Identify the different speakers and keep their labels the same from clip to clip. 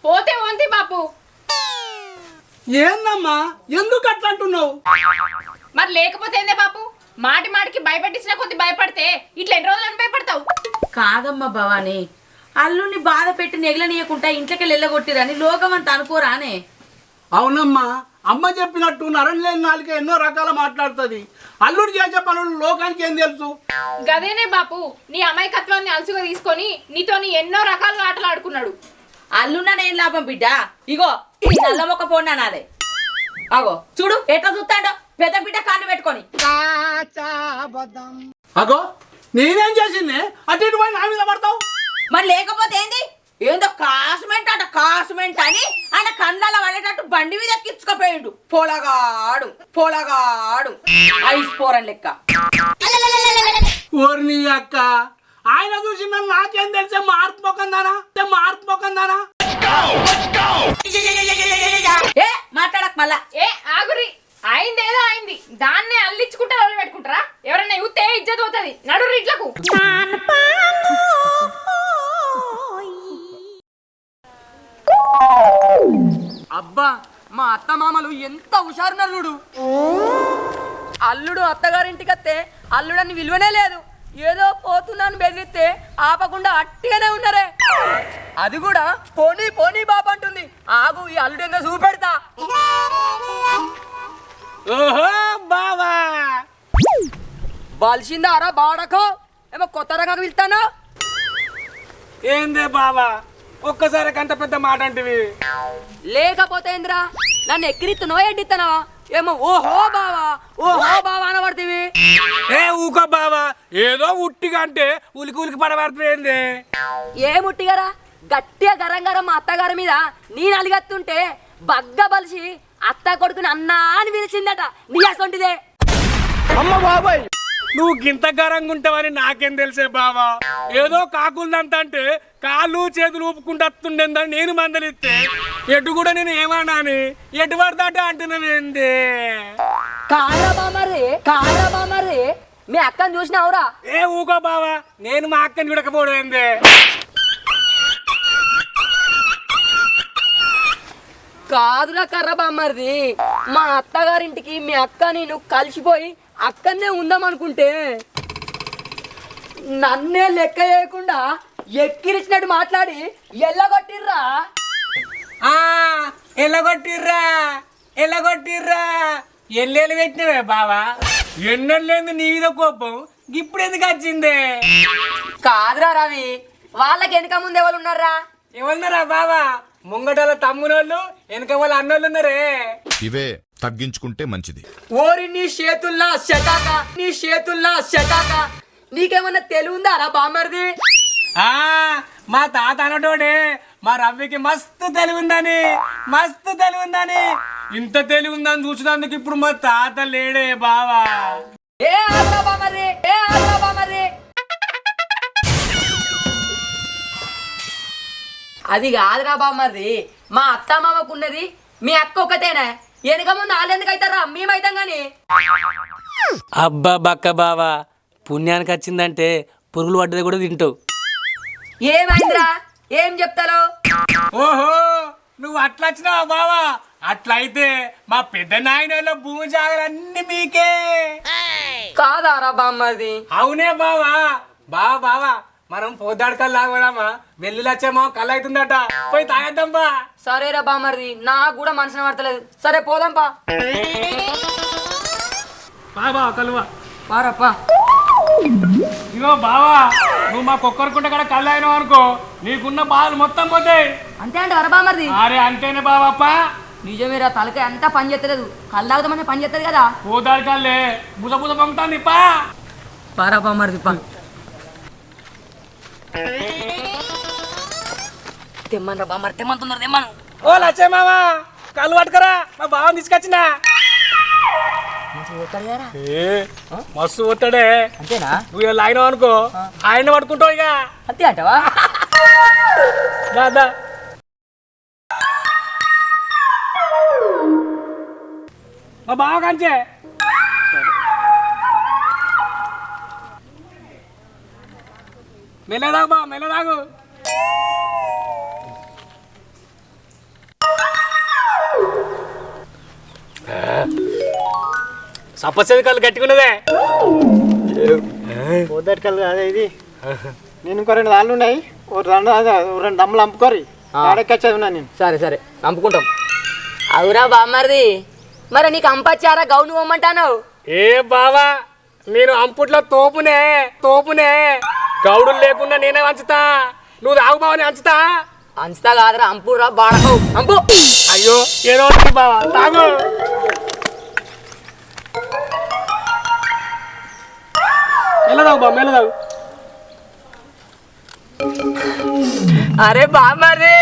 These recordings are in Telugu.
Speaker 1: పోతే ఓంతి బాపు.
Speaker 2: ఏందమ్మా ఎందుకు అట్లా అంటున్నావు?
Speaker 1: మరి లేకపోతే ఏందే బాపు? మాటి మాటికి భయపెట్టించిన కొద్ది భయపడితే ఇట్లా ఎన్ని రోజులని భయపడతావు?
Speaker 3: కాదమ్మా భవాని, అల్లుని బాధ పెట్టి నెగలనీయకుండా ఇంట్లోకి వెళ్ళగొట్టిరని లోకమంతా అనుకోరానే.
Speaker 2: అవునమ్మా, అమ్మ చెప్పినట్టు నరం లేని నాలుక ఎన్నో రకాల మాట్లాడుతుంది. అల్లుడు చేసే పనులు లోకానికి ఏం తెలుసు?
Speaker 1: గదేనే బాపు, నీ అమాయకత్వాన్ని అలసుగా తీసుకొని నీతోని ఎన్నో రకాలుగా ఆటలు ఆడుకున్నాడు.
Speaker 3: అల్లున్నా నేను లాభం బిడ్డ. ఇగో ఈ నల్ల మొక్క పోన్నా నాదే. అగో చూడు ఎట్లా చూస్తాడో పెద్ద బిడ్డ కాళ్ళు పెట్టుకొని.
Speaker 2: అగో నేనేం చేసింది అటు ఇటు పోయి నా మీద పడతావు?
Speaker 3: మరి లేకపోతే ఏంది? ఏందో కాస్మెంట్ అట కాస్మెంట్ అని ఆయన కళ్ళలో పడేటట్టు బండి మీద ఎక్కించుకోపోయిండు. పొలగాడు పొలగాడు ఐస్ పోరన్ లెక్క.
Speaker 2: ఓర్ని అక్క, ఆయన చూసి నన్ను నాకేం తెలిసే మార్పుపోకందానా మార్పుపోకందానా?
Speaker 3: ఏ మాట్లాడక మళ్ళా.
Speaker 1: ఏ ఆగురి, అయిందేదో అయింది, దాన్నే అల్లించుకుంటా వాళ్ళు పెట్టుకుంటారా? ఎవరైనా యూతే ఇజ్జత్ అవుతుంది. నడు ఇట్లకు.
Speaker 4: అబ్బా, మా అత్త మామలు ఎంత హుషారున్నారు. అల్లుడు అత్తగారింటికి వస్తే అల్లుడని విలువనే లేదు. ఏదో పోతున్నాను బెదిరిస్తే ఆపకుండా అట్టిగానే ఉన్నారే. అది కూడా పోనీ పోనీ బాబు అంటుంది. ఆగు, ఈ అల్లుడు ఏందో చూపెడతా.
Speaker 2: ఓహో బావా,
Speaker 4: బలిసిందారా బాడకో? ఏమో కొత్త రకంగా వెళ్తానా?
Speaker 2: ఏందే బావా ఒక్కసారి కంట పెద్ద మాట అంటివి?
Speaker 4: లేకపోతే ఏంద్రా, నన్ను ఎక్కిరిస్తున్నావా ఎడ్డిస్తున్నావా? ఏమో ఓహో బావా అనబడుతుంది.
Speaker 2: ఏ ఊకో బావా, ఏదో ఉట్టిగా అంటే ఉలికి ఉలికి పడబడుతుంది.
Speaker 4: ఏముట్టిగారా? గట్టిగా గరం గరం మా అత్తగారి మీద నేను అలిగత్తుంటే బగ్గ బలిసి అత్త కొడుకుని అన్నా అని పిలిచిందట. నీ అసొంటిదే.
Speaker 2: అమ్మ బాబాయ్, నువ్వు గింత గరంగా ఉంటావని నాకేం తెలిసే బావా. ఏదో కాకుందంత అంటే కాళ్ళు చేతులు ఊపుకుంటూ వస్తుండేందని నేను మందలిస్తే ఎటు కూడా నేను ఏమన్నా అని ఎటు పడతాటే అంటున్నావేంది?
Speaker 4: కారా బామర్రి మీ అక్కని చూసినావురా?
Speaker 2: ఏ ఊకో బావా, నేను మా అక్కని చూడకపోవడం ఏంది?
Speaker 4: కాదురా కర్ర బామ్మర్ది, మా అత్తగారింటికి మీ అక్క నేను కలిసిపోయి అక్కడనే ఉందామనుకుంటే నన్నే లెక్క చేయకుండా ఎక్కిరిచినట్టు మాట్లాడి ఎల్లగొట్టిర్రా.
Speaker 2: ఎల్లగొట్టిర్రా ఎల్లెలు పెట్టినవే బావా. ఎన్నెళ్ళేంది నీ మీద కోపం, ఇప్పుడు ఎందుకు వచ్చిందే?
Speaker 4: కాదురా రవి, వాళ్ళకి వెనక ముందు ఎవరు ఉన్నారా?
Speaker 2: ఎవరున్నారా బావా? ముంగటల తమ్మునోళ్ళు, వెనక వాళ్ళ అన్నోళ్ళు ఉన్నారే.
Speaker 5: ఇవే తగ్గించుకుంటే మంచిది.
Speaker 4: ఓరి నీ చేతుల్లా శటాక నీకేమన్నా తెలివుందారా బామర్ది?
Speaker 2: మా తాత అనటోడే మా రవ్వికి మస్తు తెలివుందని ఇంత తెలివుందని చూసినందుకు ఇప్పుడు మా తాత లేడే బావా.
Speaker 4: ఏ ఆగ్రా బామర్ది అది కాదురా బామర్ది, మా అత్త మామకున్నది మీ అక్క ఒకతేనా? వెనక ముందు వాళ్ళు ఎందుకు అవుతారా? మేమైతాం గాని.
Speaker 6: అబ్బా బక్క బావా, పుణ్యానికి వచ్చిందంటే పురుగులు పడ్డది కూడా తింటావు.
Speaker 4: ఏమైందిరా? ఏం చెప్తారో?
Speaker 2: ఓహో, నువ్వు అట్లా వచ్చినావా బావా? అట్లయితే మా పెద్ద నాయన భూమి జాగలన్నీ మీకే.
Speaker 4: కాదారా బామ్మది?
Speaker 2: అవునే బావా. బావా మనం పోదాడుకల్ లాగదామా? వెల్లుల్లి వచ్చేమో కళ్ళు అవుతుందట, పోయి తాగేద్దాం బా.
Speaker 4: సరేరా బామ్మది, నాకు కూడా మనసున పడతలేదు. సరే పోదాంపా.
Speaker 2: బావా కలువా
Speaker 4: పారప్పా.
Speaker 2: ఇగో బావా, నువ్వు మా కుక్కరుకుంటే కూడా కళ్ళు అయినావు అనుకో, నీకున్న బాధలు మొత్తం పోతాయి.
Speaker 4: అంతే అంటే వర బామ్మది?
Speaker 2: అరే అంతేనే బావప్ప.
Speaker 4: నిజమేరా, తలకాయ అంతా పని చేస్తలేదు. కళ్ళు తాగుతామని పని చేస్తుంది కదా.
Speaker 2: పోదాడు కళ్ళే బుస పొంగుతాంది పా.
Speaker 4: పారా బామ్మది పా. తెమ్మనరా బామ్మది, తెమ్మంటున్నారు తెమ్మను.
Speaker 2: ఓ లచ్చే మావా, కళ్ళు పట్టుకరా, మా బావని తీసుకొచ్చినా. మస్తు పోతాడే.
Speaker 4: అంతేనా?
Speaker 2: నువ్వు లాగినావు అనుకో, ఆయన పట్టుకుంటావు ఇక.
Speaker 4: అంతే అంటవా?
Speaker 2: దాదా మా బావ కంచే. మెల్లదాగు బా, మెల్లదాగు. సప్పసేది కళ్ళు గట్టికున్నదే
Speaker 7: పొద్దటికల్ కాదే ఇది నేను ఇంకో 2 దాళ్ళు ఉన్నాయి ఓ 2 దమ్ములు అమ్ముకోరి ఆడెక్కచ్చేది ఉన్నా నేను.
Speaker 4: సరే సరే చంపుకుంటాం. అవురా బామ్మర్ది, మరి నీకు అంపచ్చారా గౌను ఇవ్వమంటాను?
Speaker 2: ఏ బావా నేను అంపుట్లో తోపునే గౌడులు లేకుండా నేనే వంచుతా, నువ్వు తాగు బావని అంచుతా.
Speaker 4: అంచుతా కాదురా, అంపురా బాడకవు అంపు.
Speaker 2: అయ్యో ఏదో ఒకటి బావా తాగు. మెల్లదావు బావ మెల్లదావు.
Speaker 4: అరే బామ్మర్ది,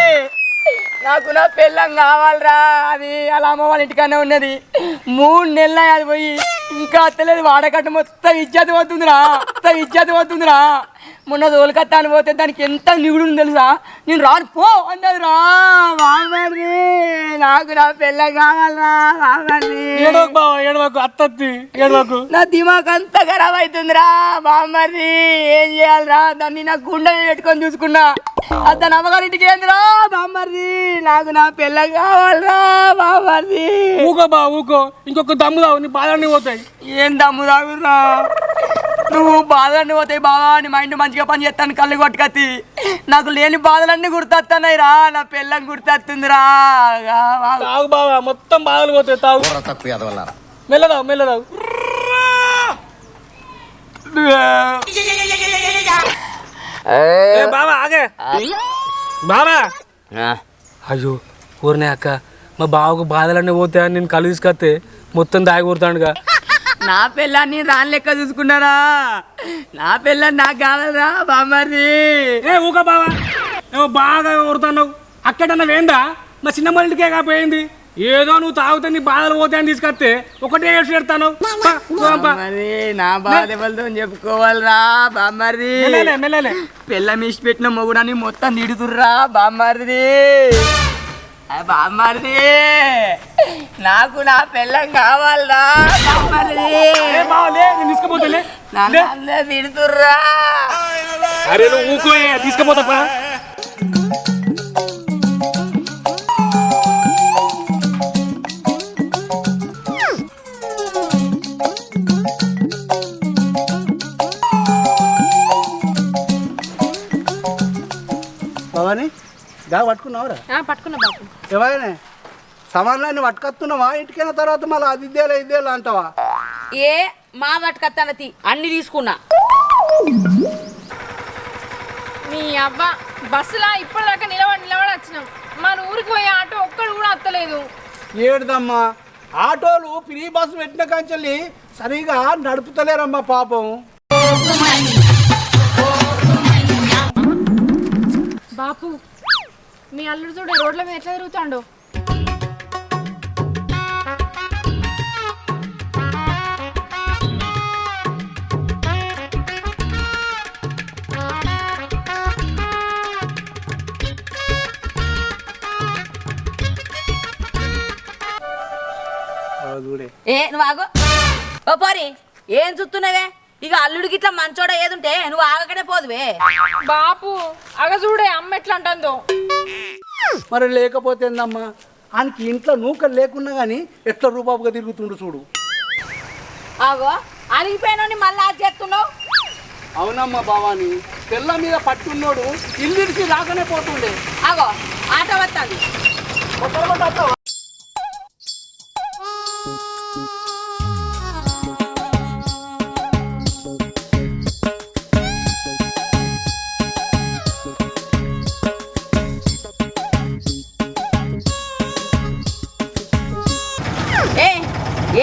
Speaker 4: నాకు నా పెళ్ళం కావాలరా. అది అలా అమ్మ వాళ్ళ ఇంటికన్నా ఉన్నది. 3 నెలలు అది పోయి ఇంకా అత్తలేదు. వాడకట్ట మొత్తం ఇజ్జత్ పోతుందిరా. మొన్న తోలుకత్తాను పోతే దానికి ఎంత నిగుడు తెలుసా? నేను రాను పో అన్నదిరా. బామ్మర్ది, నాకు నా పెళ్ళం కావాలరా బామ్మర్ది.
Speaker 2: ఏడవకు బావ ఏడవకు, అత్తత్తి ఏడవకు.
Speaker 4: నా దిమాగ్ అంతా ఖరాబ్ అవుతుందిరా బామ్మర్ది. ఏం చేయాలిరా? దాన్ని నా గుండె పెట్టుకొని చూసుకున్నా. దాని అమ్మగారింటికి ఏందిరా బామ్మర్ది? నాకు నా పెళ్ళం కావాలరా బామ్మర్ది.
Speaker 2: ఊకో బావ ఊకో, ఇంకొక దమ్ము తావు నీ బాధలన్నీ పోతాయి.
Speaker 4: ఏం దమ్ము తాగురా నువ్వు? బాధలన్నీ పోతాయి బావా, నీ మైండ్ మంచిగా పని చేస్తాను. కళ్ళు కొట్టుకత్తి నాకు లేని బాధలన్నీ గుర్తొస్తున్నాయి రా. నా పెళ్ళం గుర్తొస్తుందిరా.
Speaker 2: తాగు బావా, మొత్తం బాధలు పోతాయి. తాగు మెల్లదావు. బావా ఆగే బావా. అయ్యో ఊరినే అక్క, మా బావకు బాధలన్నీ పోతాయని నేను కళ్ళు తీసుకొస్తే మొత్తం దాగి కూరుతాడుగా.
Speaker 4: నా పిల్లాన్ని రాని లెక్క చూసుకున్నారా? నా పిల్లని నాకు కావాలరా బామ్మర్ది.
Speaker 2: ఏ ఊక బావా, ఏమో బాగా ఊరుతున్నావు. అక్కడన్నా వేందా? మా చిన్నమ్మ ఇంటికే కాపోయింది. ఏదో నువ్వు తాగుతా నీ బాధలు పోతాయని తీసుకొస్తే ఒకటే ఏడ్చి పెడతాను.
Speaker 4: నా బాధ ఎవరితో చెప్పుకోవాలరా బామ్మర్ది?
Speaker 2: మెల్లలే
Speaker 4: పిల్ల మిస్ పెట్టిన మొగుడని మొత్తం నిడుతుర్రా బామ్మర్ది. బామ్మర్ది, నాకు నా పిల్లం కావాలరా బామ్మర్ది.
Speaker 2: తీసుకుపోతాలే.
Speaker 4: తిడుతుర్రా.
Speaker 2: అరే నువ్వు ఊకో, తీసుకుపోతా.
Speaker 7: భవాని గా పట్టుకున్నావురా?
Speaker 1: పట్టుకున్నా బాపు.
Speaker 7: ఎవరైనా సమాన్లన్నీ పట్టుకొస్తున్నావా? ఇంటికైన తర్వాత మళ్ళీ అది ఇద్దేలా అంటావా?
Speaker 3: ఏ మా పట్టుకత్తనతి అన్ని తీసుకున్నా.
Speaker 1: మీ అవ్వ బస్సులా ఇప్పటిదాకా నిలబడి వచ్చినాం. మన ఊరికి పోయే ఆటో ఒక్కడు కూడా అత్తలేదు.
Speaker 7: ఏడుదమ్మా, ఆటోలు ఫ్రీ బస్సు పెట్టిన కంచెల్లి సరిగా నడుపుతలేరమ్మా పాపం.
Speaker 1: బాపు మీ అల్లుడు చూడే రోడ్ల మీద ఎట్లా తిరుగుతాడో.
Speaker 3: ఏ నువ్వు ఆగు. ఓ పోరి, ఏం చూస్తున్నావే? ఇక అల్లుడికి ఇట్లా మంచోడ ఏదుంటే నువ్వు ఆగకనే పోదువే.
Speaker 1: బాపు అగ చూడే అమ్మ ఎట్లా అంటుందో.
Speaker 7: మరి లేకపోతే ఏందమ్మా, ఆయనకి ఇంట్లో నూకలు లేకున్నా కానీ ఎట్లా రూపాపుగా తిరుగుతుండు చూడు.
Speaker 3: ఆగో అలిగిపోయినోని మళ్ళీ అది చేస్తున్నావు.
Speaker 7: అవునమ్మా భవాని, తెల్ల మీద పట్టున్నోడు ఇల్లుడికి రాకనే పోతుండే.
Speaker 3: ఆగో ఆటో వస్తుంది.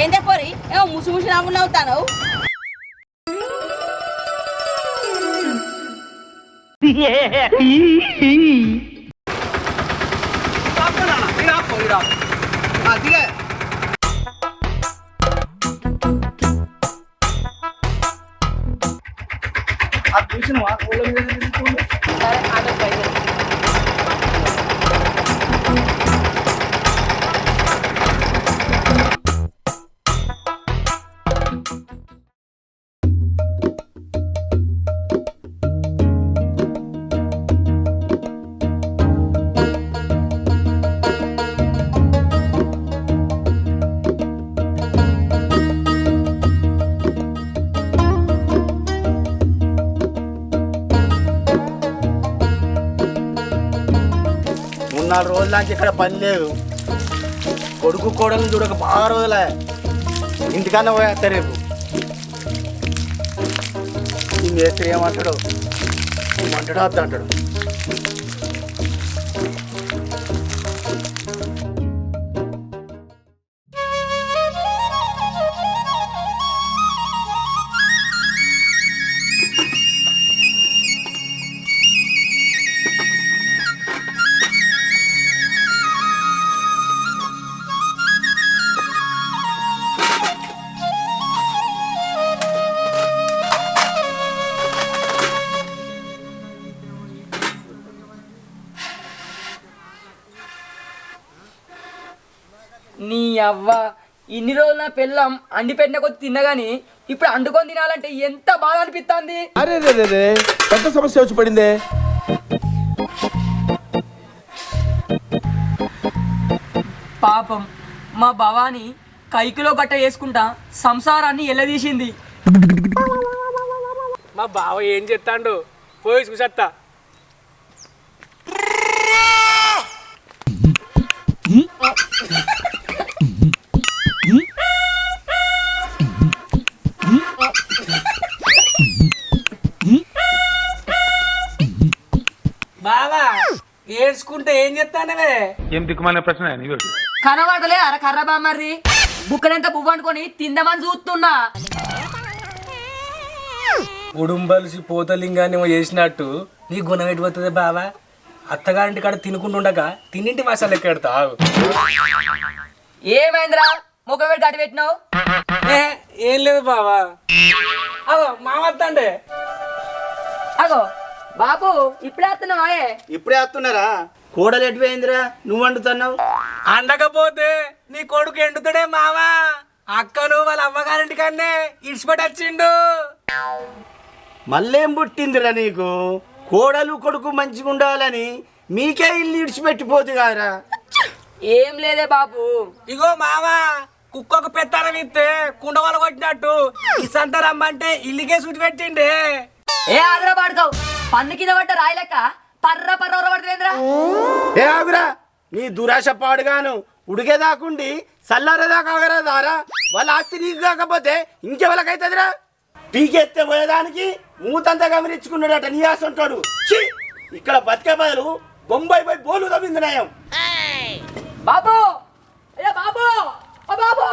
Speaker 3: ఏందే పోరి, ఏమో ముసి నవ్వులు నవ్వుతాను.
Speaker 7: 4 రోజుల నుంచి ఇక్కడ పని లేదు. కొడుకు కోడలు చూడక బాగా రోజులే. ఇంటికన్నా పోయేస్తా రేపు. ఈ మేస్త్రి ఏమంటాడు, ఏమంటాడో వద్దంటాడు.
Speaker 4: నీ అవ్వ ఇన్ని రోజులు నా పెళ్ళం అండి పెట్టిన కొద్ది తిన్నగాని ఇప్పుడు అండుకొని తినాలంటే ఎంత బాధ అనిపిస్తుంది.
Speaker 8: అరే రే రే రే పెద్ద సమస్య వచ్చి పడిందే.
Speaker 4: పాపం మా భవాని కైకిలో గట్ట వేసుకుంటా సంసారాన్ని ఎల్లదీసింది.
Speaker 2: మా బావ ఏం చెప్తాండు పోయి చూసేస్తా.
Speaker 6: బావా ఏడ్చుకుంటే ఏం చెప్తానవే?
Speaker 2: ఏం దిక్కుమాలిన ప్రశ్న
Speaker 4: కనబడలే అర కర్రబా మరి బుక్కడంతా పువ్వు అనుకొని తిందామని చూస్తున్నా.
Speaker 6: ఉడుంబలిసి పోతలింగాన్ని ఏమో చేసినట్టు నీ గుణం ఎటుపోతుంది బావా? అత్తగారింటి కాడ తినుకుంటుండక తిన్నింటి మసాలా ఎక్కెడతావు.
Speaker 4: ఏమైందిరా ముఖం పెట్టి గట్టి పెట్టినావు?
Speaker 6: ఏం లేదు బావా. అదో మా వద్దండే.
Speaker 4: అగో బాబు ఇప్పుడే వస్తున్నావా?
Speaker 7: ఇప్పుడే వస్తున్నారా? కోడలు ఎటుపోయిందిరా? నువ్వు వండుతున్నావు.
Speaker 6: అండకపోతే నీ కొడుకు ఎండుతాడే మావా. అక్కను వాళ్ళ అమ్మగారింటి కన్నే ఇడిచిపెట్టి వచ్చిండు.
Speaker 7: మళ్ళేం పుట్టిందిరా నీకు? కోడలు కొడుకు మంచిగా ఉండాలని మీకే ఇల్లు ఇడిచిపెట్టిపోతు కారా?
Speaker 4: ఏం లేదే బాబు.
Speaker 6: ఇగో మావా కుక్కకు పెత్తనం ఇస్తే కుండవల కొట్టినట్టు ఈ సంత రమ్మంటే ఇల్లుకే సుటి పెట్టిండే.
Speaker 4: ఏ ఆగ్రా పాడుతావు పన్ను కింద పడ్డ రాయి లెక్క పర్ర పర్ర పడుతుందిరా.
Speaker 7: ఏ ఆగురా, నీ దురాశ పాడుగాను ఉడికేదాకుండి చల్లారేదాకాగరాదారా? వాళ్ళ ఆస్తి నీకు కాకపోతే ఇంకెవరికైతుందిరా? పీకెత్తే పోయేదానికి మూతంతా గమనించుకున్నాడట నీ ఆశ ఉంటాడు. ఇక్కడ బతికే బదులు బొంబాయి పోయి బోలు తవ్వింది నయం.
Speaker 4: బాబు అయ్యా బాబు ఓ బాబు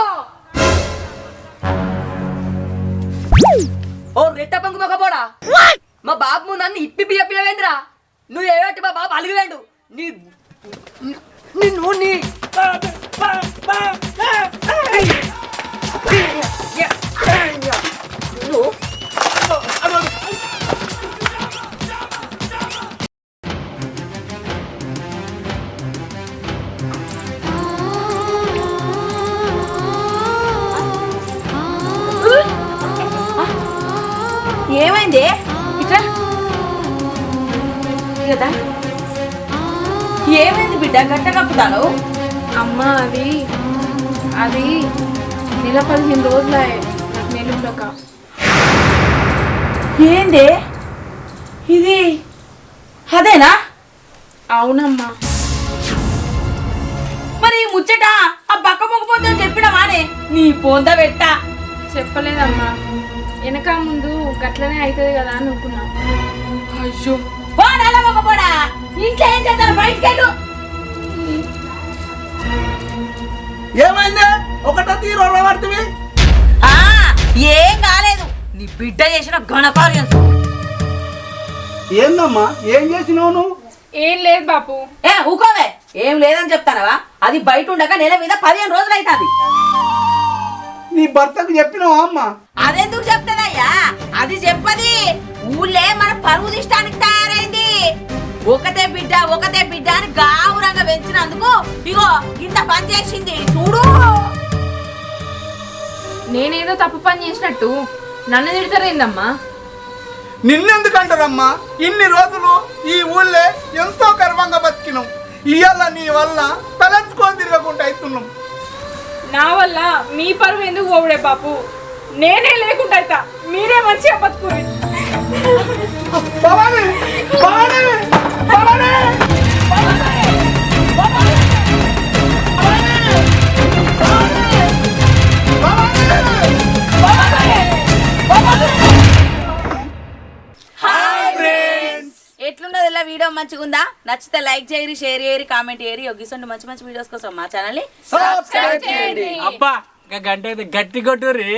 Speaker 4: ఓ రెట్ట పంకు మొక్కపోడా మా బాబు ముందు అన్ని ఇప్పి పిల్లవేంద్రా? నువ్వు ఏవట్టి మా బాబు అలిగివేండు నీ నిన్ను నీ
Speaker 3: ఏమైంది ఇట్లా కదా? ఏమైంది బిడ్డ గట్ట కప్పుతాను?
Speaker 1: అమ్మ అది నెల 15 రోజులు నెలలోక.
Speaker 3: ఏంది ఇది? అదేనా?
Speaker 1: అవునమ్మా.
Speaker 3: మరి ఈ ముచ్చట ఆ బక్క మొక్కపోతే చెప్పినవానే? నీ పొంద పెట్ట
Speaker 1: చెప్పలేదమ్మా. వెనక ముందు గట్లనే అవుతుంది కదా అని అనుకున్నా.
Speaker 3: అయ్యో నెల మొక్కపోడా ఇంట్లో ఏం చేస్తారు? బయటకెళ్ళు.
Speaker 8: ఏమైందే? ఒకటో తీరు పడుతుంది.
Speaker 3: ఏం కాలేదు. నీ బిడ్డ చేసిన ఘనకార్యం.
Speaker 7: ఏందమ్మా ఏం చేసినావు నువ్వు?
Speaker 1: ఏం లేదు బాపు.
Speaker 3: ఊకోవే, ఏం లేదని చెప్తానవా? అది బయట ఉండక నెల మీద 15 రోజులు అవుతుంది.
Speaker 7: నీ భర్తకు చెప్పినావా అమ్మా?
Speaker 3: అదెందుకు చెప్తుందయ్యా? అది చెప్పది ఊళ్ళే మన పరువు దిష్టానికి తయారైంది. ఒకతే బిడ్డ అని గావురంగా పెంచినందుకు ఇగో ఇంత పని చేసింది చూడు.
Speaker 1: నేనేదో తప్పు పని చేసినట్టు నన్ను తిడతారేందమ్మా?
Speaker 8: నిన్నెందుకంటారమ్మా? ఇన్ని రోజులు ఈ ఊళ్ళే ఎంతో గర్వంగా బతికినాం. ఇవాళ నీ వల్ల తలంచుకొని తిరగకుండా అవుతున్నాం.
Speaker 1: నా వల్ల మీ పరువు ఎందుకు పోవుడే బాపు? నేనే లేకుండా అయితా. మీరే మంచిగా బతుకురి.
Speaker 8: భవాని, భవాని, భవాని, భవాని.
Speaker 3: మంచిగా ఉందా? నచ్చితే లైక్ చేయరి, షేర్ చేయరి, కామెంట్ చేయరి. గిసండి మంచి మంచి వీడియోస్ కోసం మా ఛానల్ ని
Speaker 2: అబ్బా గంట అయితే గట్టి కొట్టుర్రి.